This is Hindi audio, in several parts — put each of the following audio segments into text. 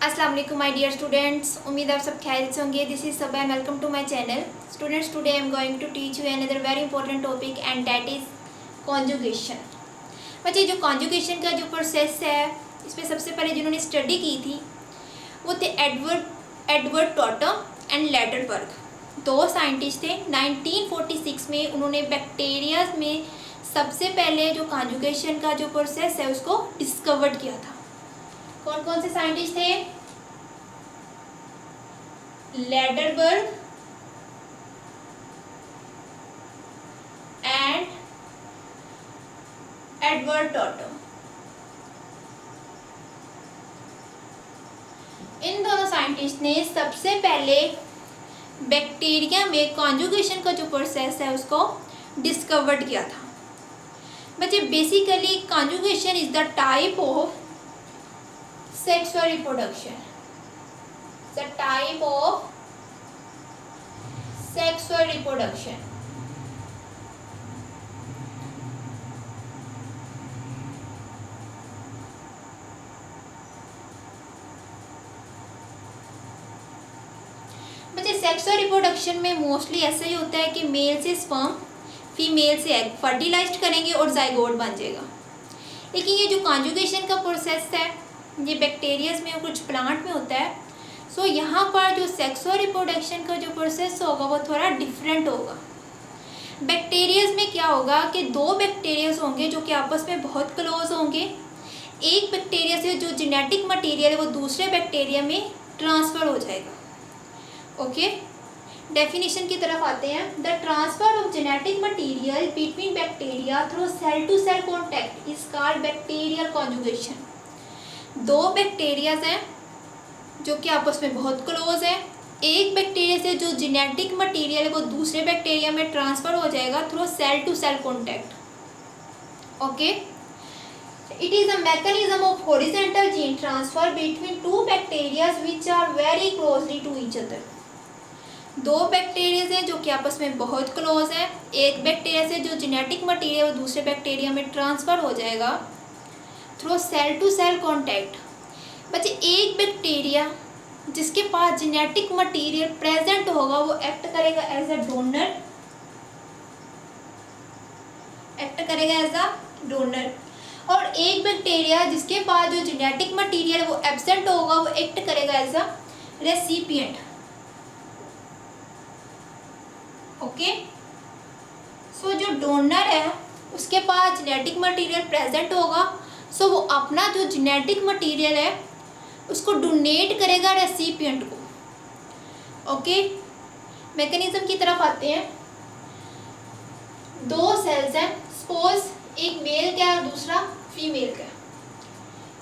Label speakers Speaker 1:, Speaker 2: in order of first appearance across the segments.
Speaker 1: अस्सलाम वालेकुम माय डियर स्टूडेंट्स, उम्मीद आप सब खैरियत से होंगे। This is Saba and welcome to my channel. Students, today I am going to teach you another very important topic and that is conjugation. बच्चे, जो कॉन्जुगेशन का जो प्रोसेस है, इसमें सबसे पहले जिन्होंने स्टडी की थी वो थे एडवर्ड टॉटम एंड लैडरबर्ग। दो साइंटिस्ट थे। 1946 में उन्होंने बैक्टीरिया में सबसे पहले जो कॉन्जुगेशन का जो प्रोसेस है उसको डिस्कवर्ड किया था। कौन कौन से साइंटिस्ट थे? Lederberg and Edward Tatum. इन दोनों साइंटिस्ट ने सबसे पहले बैक्टीरिया में कॉन्जुगेशन का जो प्रोसेस है उसको डिस्कवर्ड किया था। बच्चे, basically conjugation is the type of sexual reproduction. The type of sexual reproduction. बच्चे, सेक्सुअल रिप्रोडक्शन में मोस्टली ऐसा ही होता है कि मेल से स्पर्म, फीमेल से एग फर्टिलाइज करेंगे और जाइगोट बन जाएगा। लेकिन ये जो कॉन्जुगेशन का प्रोसेस है ये बैक्टीरियाज में और कुछ प्लांट में होता है। सो यहाँ पर जो सेक्सुअल रिप्रोडक्शन का जो प्रोसेस होगा वो थोड़ा डिफरेंट होगा। बैक्टीरियाज में क्या होगा कि दो बैक्टीरियाज होंगे जो कि आपस में बहुत क्लोज होंगे। एक बैक्टीरिया से जो जेनेटिक मटेरियल है वो दूसरे बैक्टीरिया में ट्रांसफ़र हो जाएगा। ओके, डेफिनेशन की तरफ आते हैं। The transfer of genetic material between bacteria through cell to cell contact is called bacterial conjugation. दो बैक्टीरियाज हैं जो कि आपस में बहुत क्लोज है। एक बैक्टीरिया से जो जेनेटिक मटेरियल है वो दूसरे बैक्टीरिया में ट्रांसफ़र हो जाएगा through cell to cell contact. Okay, it is a mechanism of horizontal gene transfer between two bacterias which are very closely to each other. दो बैक्टीरियाज हैं जो कि आपस में बहुत क्लोज है। एक बैक्टीरिया से जो जेनेटिक मटेरियल वो दूसरे बैक्टीरिया में ट्रांसफ़र हो जाएगा through cell to cell contact. बच्चे, एक बैक्टीरिया जिसके पास जेनेटिक मटेरियल प्रेजेंट होगा वो एक्ट करेगा एज अ डोनर, और एक बैक्टीरिया जिसके पास जो जेनेटिक मटेरियल वो एब्सेंट होगा वो एक्ट करेगा एज अ रेसिपिएंट। ओके, सो जो डोनर है उसके पास जेनेटिक मटेरियल प्रेजेंट होगा, सो वो अपना जो जेनेटिक मटेरियल है उसको डोनेट करेगा रेसिपिएंट को। ओके, मैकेनिज्म की तरफ आते हैं। दो सेल्स हैं, सपोज एक मेल का और दूसरा फीमेल का।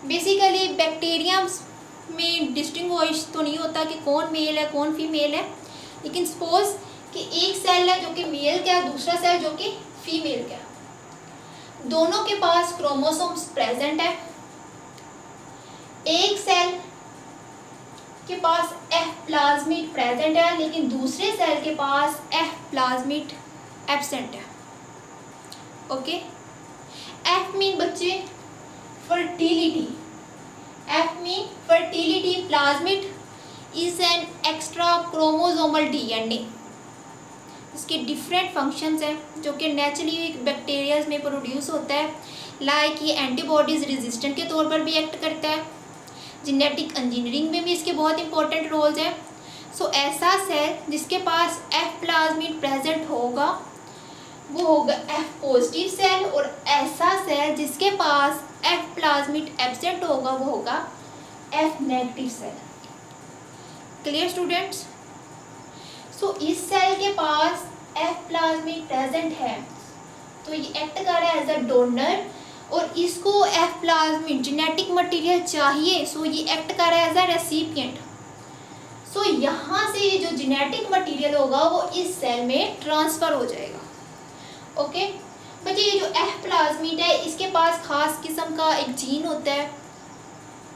Speaker 1: बेसिकली बैक्टीरिया में डिस्टिंग्विश तो नहीं होता कि कौन मेल है कौन फीमेल है, लेकिन सपोज कि एक सेल है जो कि मेल का है, दूसरा सेल जो कि फीमेल का है। दोनों के पास क्रोमोसोम्स प्रेजेंट है। एक सेल के पास एफ प्लाज्मिड प्रेजेंट है लेकिन दूसरे सेल के पास एफ प्लाज्मिड एब्सेंट है। ओके, एफ मीन बच्चे fertility. F mean fertility. Plasmid is an extra chromosomal DNA. इसके डिफरेंट फंक्शंस हैं जो कि नेचुरली बैक्टीरियाज में प्रोड्यूस होता है। लाइक ये एंटीबॉडीज़ रेजिस्टेंट के तौर पर भी एक्ट करता है। जेनेटिक इंजीनियरिंग में भी इसके बहुत इंपॉर्टेंट रोल्स हैं। सो ऐसा सेल जिसके पास एफ प्लाज्मिड प्रेजेंट होगा वो होगा एफ पॉजिटिव सेल, और ऐसा सेल जिसके पास एफ प्लाज्मिड एब्सेंट होगा वो होगा F negative cell. Clear students? So इस सेल के पास एफ प्लाज्मिड प्रेजेंट है तो ये एक्ट कर रहा है एज अ डोनर, और इसको एफ प्लाज्मिड जेनेटिक मटेरियल चाहिए, सो ये एक्ट कर रहा है एज अ रेसिपिएंट। सो यहाँ से ये जो जेनेटिक मटेरियल होगा वो इस सेल में ट्रांसफ़र हो जाएगा। ओके बच्चे, ये जो एफ प्लाज्मिड है इसके पास खास किस्म का एक जीन होता है।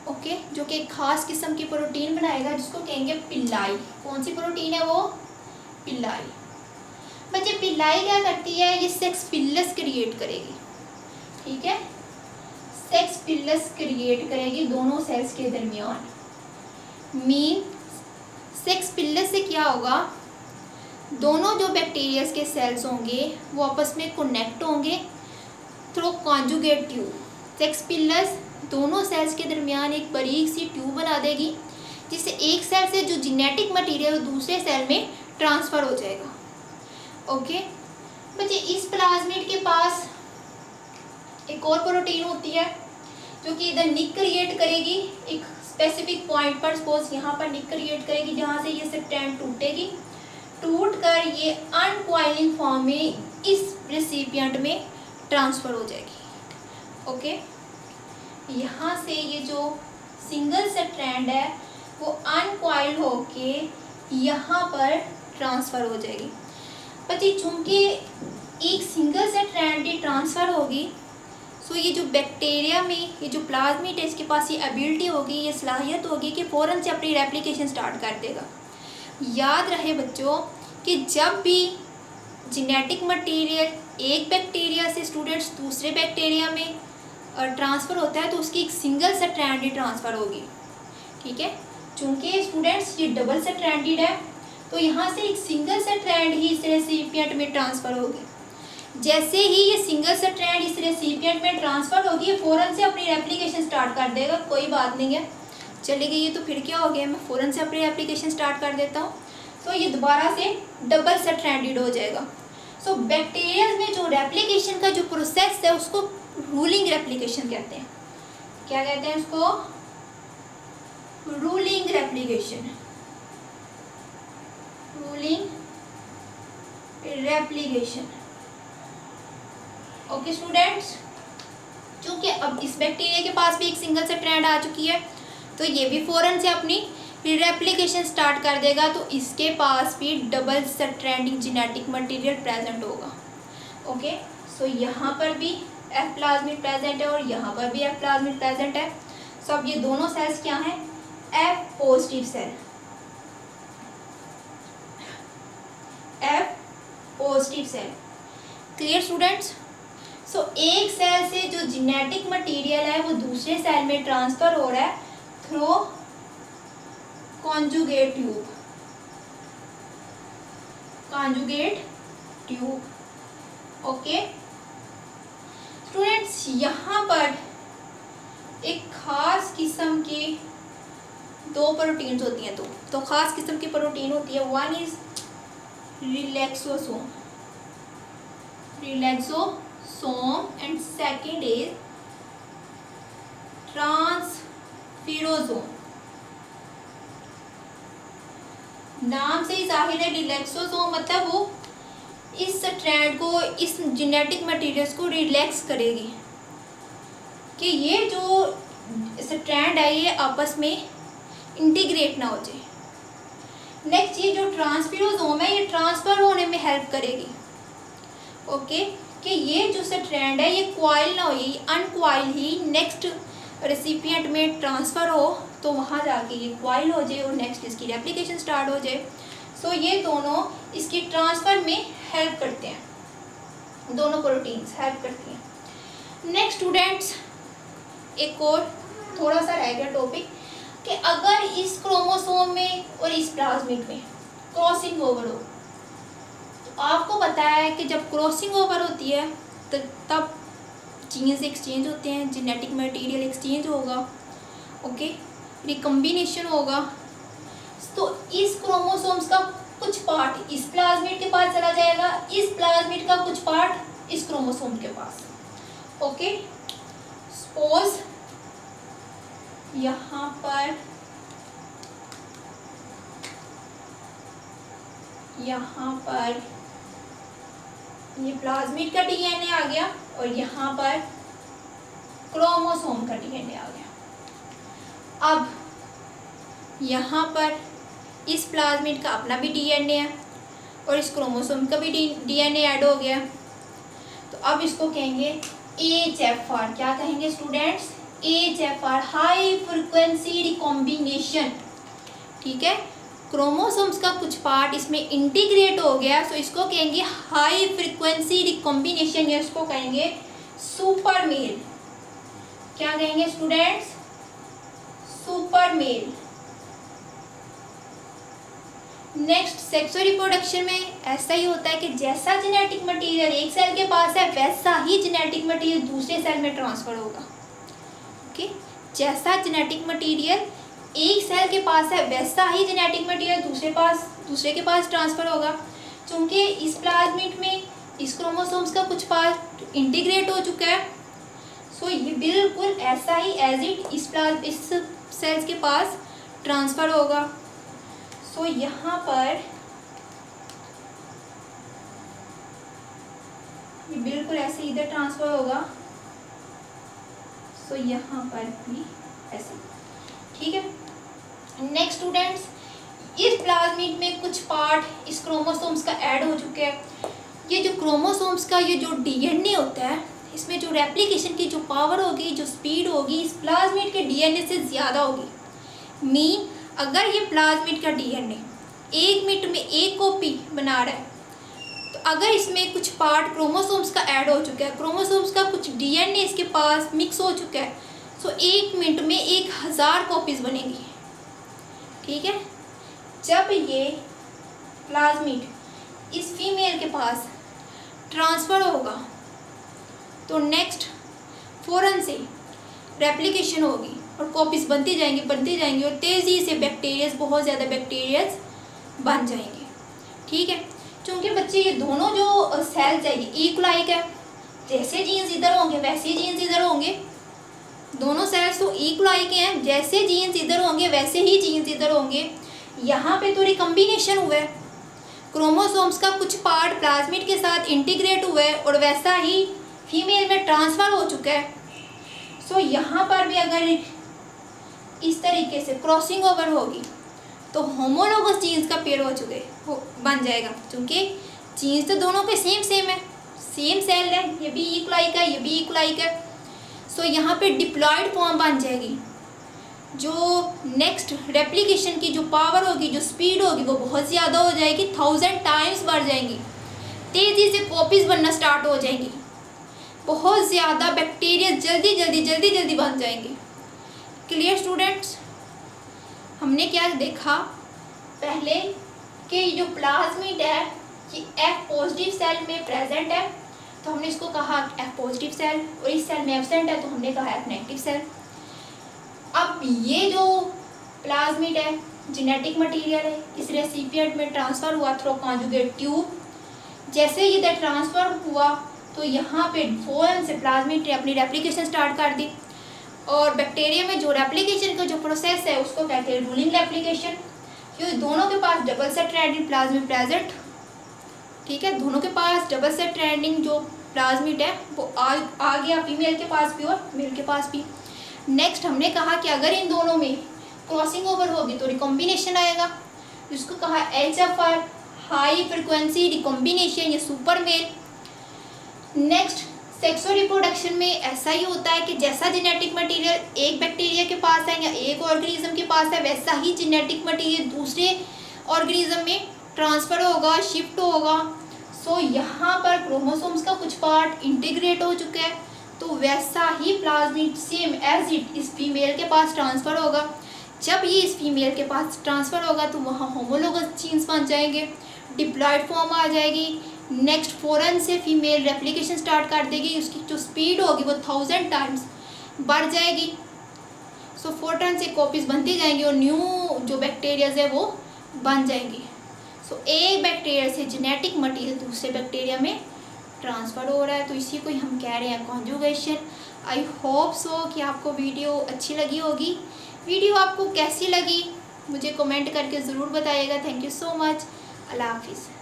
Speaker 1: ओके, जो कि एक खास किस्म की प्रोटीन बनाएगा जिसको कहेंगे पिल्लाई। कौन सी प्रोटीन है वो? पिल्लाई। बच्चे, पिल्लाई क्या करती है? ये सेक्स पिल्लस क्रिएट करेगी। ठीक है, सेक्स पिल्लस क्रिएट करेगी दोनों सेल्स के दरमियान। मीन सेक्स पिलस से क्या होगा, दोनों जो बैक्टीरियाज के सेल्स होंगे वो आपस में कनेक्ट होंगे through conjugate tube. Sex pillars दोनों सेल्स के दरमियान एक बारीक सी ट्यूब बना देगी, जिससे एक सेल से जो जेनेटिक मटेरियल दूसरे सेल में ट्रांसफ़र हो जाएगा। ओके बच्चे, इस प्लाज्मिड के पास एक और प्रोटीन होती है जो कि इधर निक क्रिएट करेगी एक स्पेसिफिक पॉइंट पर। सपोज यहाँ पर निक क्रिएट करेगी जहाँ से ये स्ट्रैंड टूटेगी, टूट कर ये अनकॉइलिंग फॉर्म में इस रेसिपिएंट में ट्रांसफ़र हो जाएगी। ओके, यहाँ से ये जो सिंगल स्ट्रैंड है वो अनकॉइल होके यहाँ पर ट्रांसफ़र हो जाएगी। बच्चे चूँकि एक सिंगल स्ट्रैंड की ट्रांसफ़र होगी, सो ये जो बैक्टीरिया में ये जो प्लाज्मिड है इसके पास ये एबिलिटी होगी, ये सलाहियत होगी कि फ़ौरन से अपनी रेप्लिकेशन स्टार्ट कर देगा। याद रहे बच्चों कि जब भी जेनेटिक मटेरियल एक बैक्टीरिया से स्टूडेंट्स दूसरे बैक्टीरिया में ट्रांसफ़र होता है तो उसकी एक सिंगल स्ट्रैंडेड ट्रांसफ़र होगी। ठीक है, चूँकि स्टूडेंट्स ये डबल स्ट्रैंडेड है तो यहाँ से एक सिंगल स्ट्रैंड ही इस रेसिपिएंट में ट्रांसफ़र होगी। जैसे ही ये सिंगल स्ट्रैंड इस रेसिपिएंट में ट्रांसफ़र होगी, ये फ़ौरन से अपनी रेप्लिकेशन स्टार्ट कर देगा। कोई बात नहीं है, चली गई ये तो फिर क्या हो गया, मैं फ़ौरन से अपनी रेप्लिकेशन स्टार्ट कर देता हूँ तो ये दोबारा से डबल स्ट्रैंडेड हो जाएगा। सो बैक्टीरिया में जो रेप्लिकेशन का जो प्रोसेस है उसको रूलिंग रेप्लिकेशन कहते हैं। क्या कहते हैं उसको? Ruling replication. Ruling replication. Okay students, चूँकि अब इस बैक्टीरिया के पास भी एक सिंगल स्ट्रैंड आ चुकी है तो ये भी फ़ौरन से अपनी रेप्लिकेशन स्टार्ट कर देगा, तो इसके पास भी double stranding genetic material present होगा। ओके, सो यहाँ पर भी एफ प्लाज्मिड प्रेजेंट है और यहाँ पर भी एफ प्लाज्मिड प्रेजेंट है। सो अब ये दोनों सेल्स क्या हैं? F positive cell. F positive cell. Clear students? So एक सेल से जो जेनेटिक मटेरियल है वो दूसरे सेल में ट्रांसफ़र हो रहा है through conjugate tube. Conjugate tube. Okay students, यहाँ पर एक खास किस्म के दो प्रोटीन्स होती हैं। तो खास किस्म की प्रोटीन होती है, one is relaxosome. Relaxosome and second is transferosome. नाम से ही जाहिर है रिलैक्सोसोम मतलब वो इस स्ट्रैंड को, इस जेनेटिक मटेरियल्स को रिलैक्स करेगी कि ये जो स्ट्रैंड है ये आपस में इंटीग्रेट ना हो जाए। नेक्स्ट ये जो ट्रांसफिरोसोम है ये ट्रांसफ़र होने में हेल्प करेगी। ओके, कि ये जो स्ट्रैंड है ये कॉइल ना हो, ये अनकॉइल ही नेक्स्ट रेसिपिएंट में ट्रांसफ़र हो तो वहाँ जाके ये कॉइल हो जाए और नेक्स्ट इसकी रेप्लिकेशन स्टार्ट हो जाए। सो ये दोनों इसकी ट्रांसफ़र में हेल्प करते हैं, दोनों प्रोटीन्स हेल्प करती हैं। नेक्स्ट स्टूडेंट्स, एक और थोड़ा सा रह गया टॉपिक कि अगर इस क्रोमोसोम में और इस प्लाज्मिड में क्रॉसिंग ओवर हो, तो आपको पता है कि जब क्रॉसिंग ओवर होती है तो तब जीन्स एक्सचेंज होते हैं, जेनेटिक मटेरियल एक्सचेंज होगा। ओके, रिकम्बिनेशन होगा। तो इस क्रोमोसोम्स का कुछ पार्ट इस प्लाज्मिड के पास चला जाएगा, इस प्लाज्मिड का कुछ पार्ट इस क्रोमोसोम के पास। ओके, सपोज यहाँ पर ये प्लाज्मिड का डीएनए आ गया और यहाँ पर क्रोमोसोम का डीएनए आ गया। अब यहाँ पर इस प्लाज्मिड का अपना भी डीएनए है और इस क्रोमोसोम का भी डीएनए ऐड हो गया। तो अब इसको कहेंगे HFR। क्या कहेंगे students? HFR, high frequency recombination. ठीक है, क्रोमोसोम्स का कुछ पार्ट इसमें इंटीग्रेट हो गया, तो इसको कहेंगे हाई फ्रिक्वेंसी रिकॉम्बिनेशन या इसको कहेंगे सुपर मेल। क्या कहेंगे students? Super male. Next sexual reproduction में ऐसा ही होता है कि जैसा जेनेटिक मटेरियल एक सेल के पास है वैसा ही जेनेटिक मटेरियल दूसरे सेल में ट्रांसफर होगा। ओके, जैसा जेनेटिक मटेरियल एक सेल के पास है वैसा ही जेनेटिक मटेरियल दूसरे के पास ट्रांसफर होगा। क्योंकि इस प्लाज्मिड में इस क्रोमोसोम्स का कुछ पार्ट इंटीग्रेट हो चुका है, सो ये बिल्कुल ऐसा ही एज इट इस सेल्स के पास ट्रांसफर होगा। सो यहाँ पर ये बिल्कुल ऐसे इधर ट्रांसफर होगा, सो यहाँ पर भी ऐसे, ठीक है। नेक्स्ट स्टूडेंट्स, इस प्लाज्मिड में कुछ पार्ट इस क्रोमोसोम्स का ऐड हो चुके हैं। ये जो क्रोमोसोम्स का ये जो डीएनए होता है, इसमें जो रेप्लिकेशन की जो पावर होगी, जो स्पीड होगी, इस प्लाज्मिड के डीएनए से ज़्यादा होगी। मीन अगर ये प्लाज्मिड का डीएनए 1 मिनट में 1 कॉपी बना रहा है, तो अगर इसमें कुछ पार्ट क्रोमोसोम्स का ऐड हो चुका है, क्रोमोसोम्स का कुछ डीएनए इसके पास मिक्स हो चुका है, सो 1 मिनट में 1000 कॉपीज़ बनेगी, ठीक है। जब ये प्लाज्मिड इस फीमेल के पास ट्रांसफ़र होगा तो नेक्स्ट फ़ौरन से रेप्लिकेशन होगी और कॉपीज़ बनती जाएंगी और तेज़ी से बैक्टीरियाज, बहुत ज़्यादा बैक्टीरियाज बन जाएंगे, ठीक है। क्योंकि बच्चे ये दोनों जो सेल्स है ये इक्वलाइक है, जैसे जीन्स इधर होंगे वैसे जीन्स इधर होंगे। दोनों सेल्स तो इक्वलाइक हैं, जैसे जीन्स इधर होंगे वैसे ही जीन्स इधर होंगे। यहाँ पे तो रिकम्बिनेशन हुआ है, क्रोमोसोम्स का कुछ पार्ट प्लाज्मिड के साथ इंटीग्रेट हुआ है और वैसा ही फीमेल में ट्रांसफ़र हो चुका है। सो यहाँ पर भी अगर इस तरीके से क्रॉसिंग ओवर होगी तो होमोलोगस जीन्स का पेयर बन जाएगा, क्योंकि जीन्स तो दोनों के सेम है, सेम सेल है, ये भी इक्वलाइक है, ये भी इक्वलाइक है। सो यहाँ पे डिप्लॉयड फॉर्म बन जाएगी। जो नेक्स्ट रेप्लिकेशन की जो पावर होगी, जो स्पीड होगी, वो बहुत ज़्यादा हो जाएगी, 1000 टाइम्स बढ़ जाएंगी, तेज़ी से कॉपीज़ बनना स्टार्ट हो जाएंगी, बहुत ज़्यादा बैक्टीरिया जल्दी बन जाएंगे। क्लियर स्टूडेंट्स, हमने क्या देखा पहले कि जो प्लाज्मिड है ये F पॉजिटिव सेल में प्रेजेंट है, तो हमने इसको कहा F पॉजिटिव सेल, और इस सेल में एब्सेंट है तो हमने कहा F नेगेटिव सेल। अब ये जो प्लाज्मिड है जेनेटिक मटेरियल है, इस रेसिपिएंट में ट्रांसफ़र हुआ थ्रू कॉन्जुगेट ट्यूब। जैसे ही इधर ट्रांसफ़र हुआ तो यहाँ पे फ़ौरन से प्लाज्मिड ने अपनी रेप्लिकेशन स्टार्ट कर दी, और बैक्टीरिया में जो रेप्लिकेशन का जो प्रोसेस है उसको कहते हैं रूलिंग रेप्लिकेशन। क्योंकि दोनों के पास double set stranded plasmid present, ठीक है, दोनों के पास डबल सेट स्ट्रैंडिंग जो प्लाज्मिड है वो आ गया फीमेल के पास भी और मेल के पास भी। नेक्स्ट हमने कहा कि अगर इन दोनों में क्रॉसिंग ओवर होगी तो रिकॉम्बिनेशन आएगा, जिसको कहा HFR, हाई फ्रिक्वेंसी रिकॉम्बिनेशन या super male. Next sexual reproduction में ऐसा ही होता है कि जैसा जेनेटिक मटेरियल एक बैक्टीरिया के पास है या एक ऑर्गेनिज्म के पास है, वैसा ही जेनेटिक मटेरियल दूसरे ऑर्गेनिज्म में ट्रांसफ़र होगा, शिफ्ट होगा। सो यहाँ पर क्रोमोसोम्स का कुछ पार्ट इंटीग्रेट हो चुका है, तो वैसा ही प्लाज्मिड सेम एज इट इस फीमेल के पास ट्रांसफ़र होगा। जब ये इस फीमेल के पास ट्रांसफ़र होगा तो वहाँ होमोलोगस जीन्स बन जाएंगे, डिप्लॉयड फॉर्म आ जाएगी। नेक्स्ट फ़ौरन से फीमेल रेप्लिकेशन स्टार्ट कर देगी, उसकी जो स्पीड होगी वो 1000 टाइम्स बढ़ जाएगी। सो फ़ौरन से कॉपीज़ बनती जाएंगी और न्यू जो बैक्टीरियाज है वो बन जाएंगी। सो एक बैक्टीरिया से जेनेटिक मटेरियल दूसरे बैक्टीरिया में ट्रांसफ़र हो रहा है, तो इसी को हम कह रहे हैं कॉन्जुगेशन। आई होप सो कि आपको वीडियो अच्छी लगी होगी। वीडियो आपको कैसी लगी मुझे कमेंट करके ज़रूर बताइएगा। Thank you so much. अल्लाह हाफिज़।